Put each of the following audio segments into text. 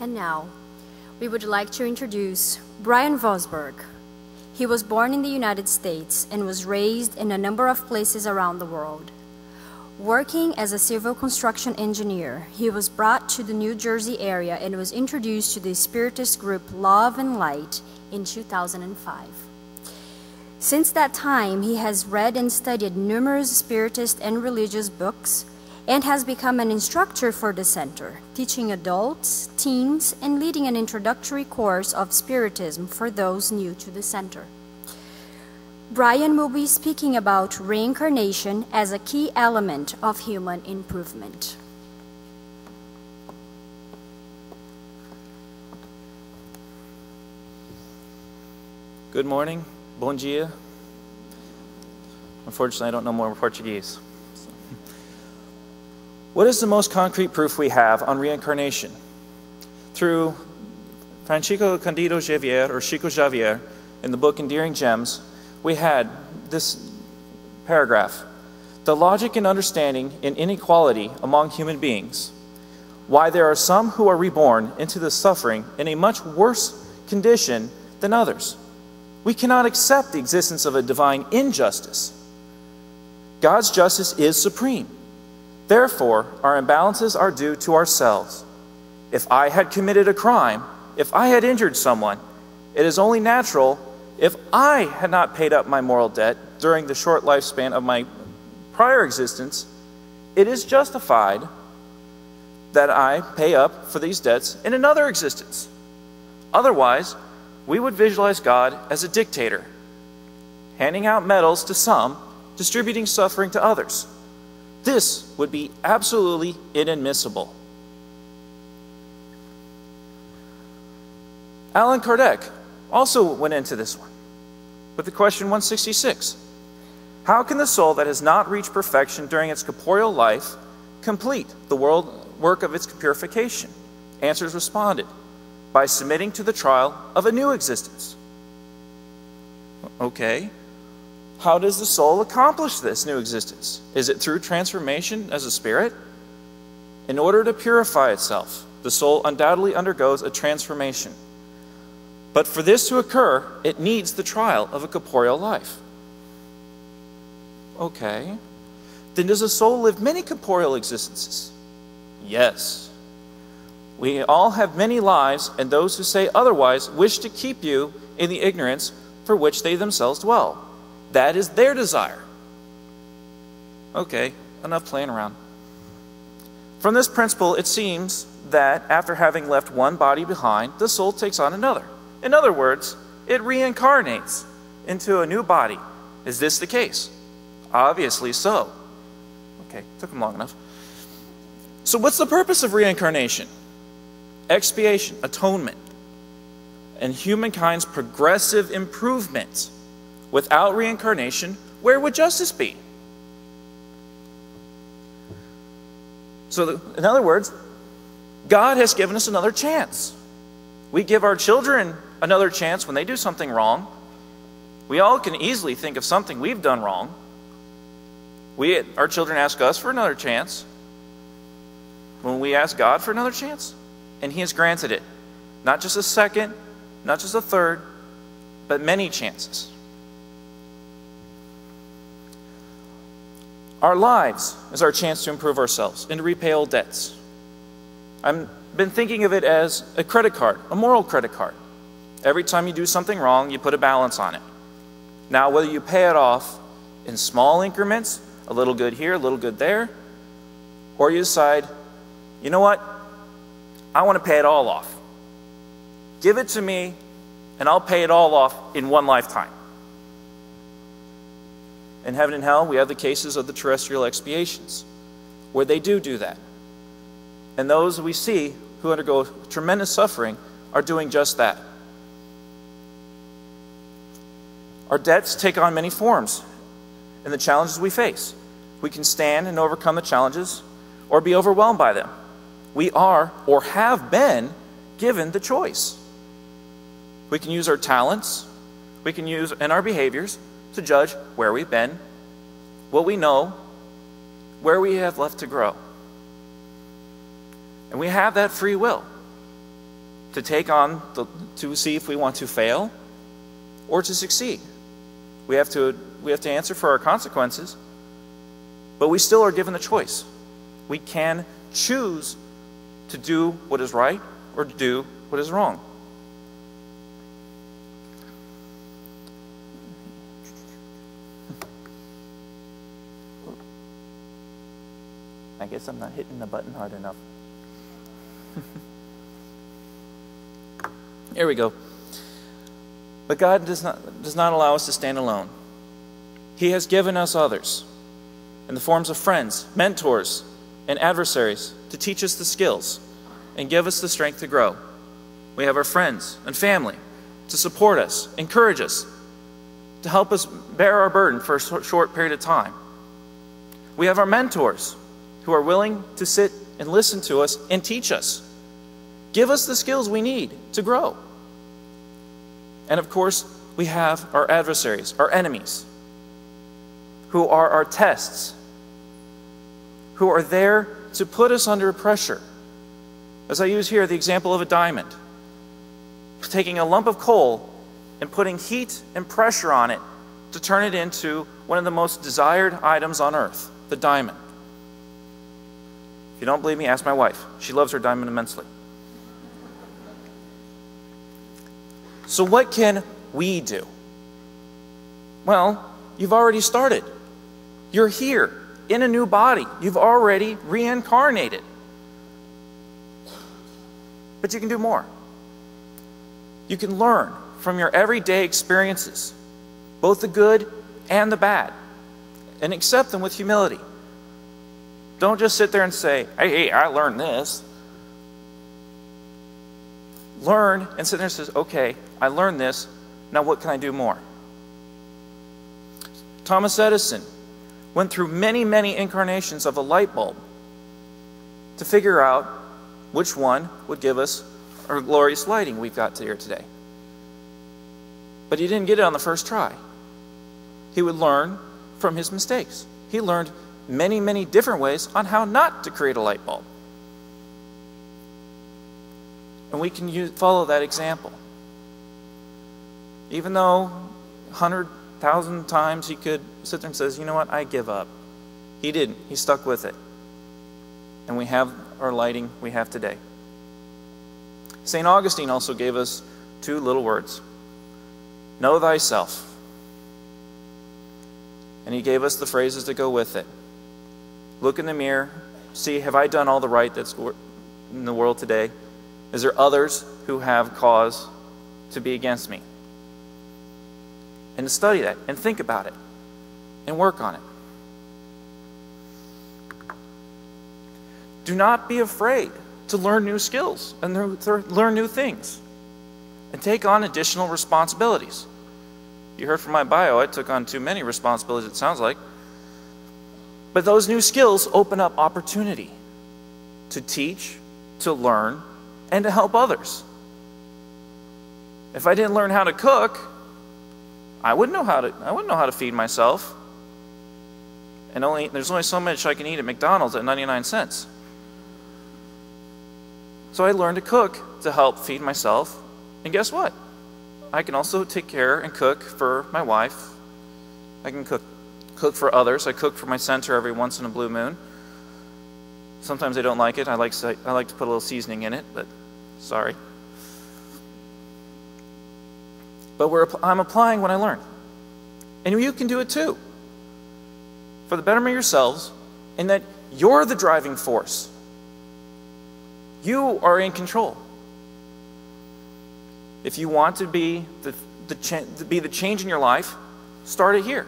And now, we would like to introduce Brian Vosberg. He was born in the United States and was raised in a number of places around the world. Working as a civil construction engineer, he was brought to the New Jersey area and was introduced to the Spiritist group Love and Light in 2005. Since that time, he has read and studied numerous Spiritist and religious books and has become an instructor for the center, teaching adults, teens, and leading an introductory course of Spiritism for those new to the center. Brian will be speaking about reincarnation as a key element of human improvement. Good morning, bom dia. Unfortunately, I don't know more Portuguese. What is the most concrete proof we have on reincarnation? Through Francisco Cândido Xavier, or Chico Xavier, in the book Endearing Gems, we had this paragraph: the logic and understanding in inequality among human beings, why there are some who are reborn into the suffering in a much worse condition than others. We cannot accept the existence of a divine injustice. God's justice is supreme. Therefore, our imbalances are due to ourselves. If I had committed a crime, if I had injured someone, it is only natural. If I had not paid up my moral debt during the short lifespan of my prior existence, it is justified that I pay up for these debts in another existence. Otherwise, we would visualize God as a dictator, handing out medals to some, distributing suffering to others. This would be absolutely inadmissible. Allan Kardec also went into this one with the question 166. How can the soul that has not reached perfection during its corporeal life complete the work of its purification? Answers responded: by submitting to the trial of a new existence. Okay, how does the soul accomplish this new existence? Is it through transformation as a spirit? In order to purify itself, the soul undoubtedly undergoes a transformation. But for this to occur, it needs the trial of a corporeal life. Okay, then does a soul live many corporeal existences? Yes. We all have many lives, and those who say otherwise wish to keep you in the ignorance for which they themselves dwell. That is their desire. Okay, enough playing around. From this principle, it seems that after having left one body behind, the soul takes on another. In other words, it reincarnates into a new body. Is this the case? Obviously so. Okay, took them long enough. So what's the purpose of reincarnation? Expiation, atonement, and humankind's progressive improvement. Without reincarnation, where would justice be? So, in other words, God has given us another chance. We give our children another chance when they do something wrong. We all can easily think of something we've done wrong. Our children ask us for another chance. When we ask God for another chance, and He has granted it. Not just a second, not just a third, but many chances. Our lives is our chance to improve ourselves and to repay old debts. I've been thinking of it as a credit card, a moral credit card. Every time you do something wrong, you put a balance on it. Now, whether you pay it off in small increments, a little good here, a little good there, or you decide, you know what? I want to pay it all off. Give it to me, and I'll pay it all off in one lifetime. In heaven and hell, we have the cases of the terrestrial expiations, where they do that. And those we see who undergo tremendous suffering are doing just that. Our debts take on many forms in the challenges we face. We can stand and overcome the challenges or be overwhelmed by them. We are, or have been, given the choice. We can use our talents, we can use in our behaviors to judge where we've been, what we know, where we have left to grow. And we have that free will. to take on, to see if we want to fail or to succeed. We have to answer for our consequences, but we still are given the choice. We can choose to do what is right or to do what is wrong. I guess I'm not hitting the button hard enough. Here we go. But God does not allow us to stand alone. He has given us others in the forms of friends, mentors, and adversaries to teach us the skills and give us the strength to grow. We have our friends and family to support us, encourage us, to help us bear our burden for a short period of time. We have our mentors who are willing to sit and listen to us and teach us. Give us the skills we need to grow. And of course, we have our adversaries, our enemies, who are our tests, who are there to put us under pressure. As I use here the example of a diamond, taking a lump of coal and putting heat and pressure on it to turn it into one of the most desired items on earth, the diamond. If you don't believe me, ask my wife. She loves her diamond immensely. So what can we do? Well, you've already started. You're here in a new body. You've already reincarnated. But you can do more. You can learn from your everyday experiences, both the good and the bad, and accept them with humility. Don't just sit there and say, hey, I learned this. Learn and sit there and say, okay, I learned this. Now what can I do more? Thomas Edison went through many, many incarnations of a light bulb to figure out which one would give us our glorious lighting we've got here today. But he didn't get it on the first try. He would learn from his mistakes. He learned many, many different ways on how not to create a light bulb. And we can follow that example. Even though 100,000 times he could sit there and says, you know what, I give up. He didn't. He stuck with it. And we have our lighting we have today. St. Augustine also gave us two little words. Know thyself. And he gave us the phrases that go with it. Look in the mirror. See, have I done all the right that's in the world today? Is there others who have cause to be against me? And to study that and think about it and work on it. Do not be afraid to learn new skills and learn new things and take on additional responsibilities. You heard from my bio, I took on too many responsibilities, it sounds like. But those new skills open up opportunity to teach, to learn, and to help others. If I didn't learn how to cook, I wouldn't know how to feed myself. And there's only so much I can eat at McDonald's at 99 cents. So I learned to cook to help feed myself. And guess what? I can also take care and cook for my wife. I can cook for others. I cook for my center every once in a blue moon. Sometimes they don't like it. I like to put a little seasoning in it, but sorry. But I'm applying what I learned. And you can do it too. For the betterment of yourselves, and that you're the driving force. You are in control. If you want to be the change in your life, start it here.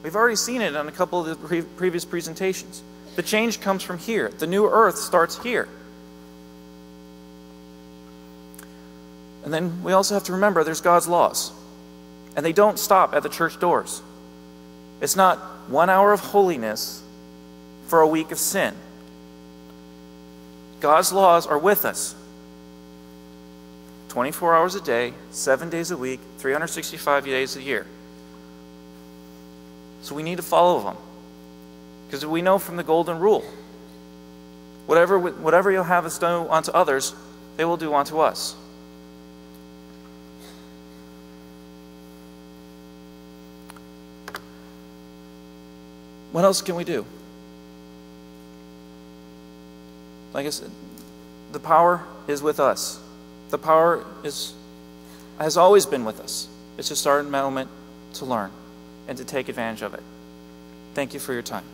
We've already seen it on a couple of the previous presentations. The change comes from here. The new earth starts here. And then we also have to remember there's God's laws. And they don't stop at the church doors. It's not 1 hour of holiness for a week of sin. God's laws are with us. 24 hours a day, 7 days a week, 365 days a year. So we need to follow them. Because we know from the golden rule, whatever you'll have us do unto others, they will do unto us. What else can we do? Like I said, the power is with us. The power has always been with us. It's just our moment to learn and to take advantage of it. Thank you for your time.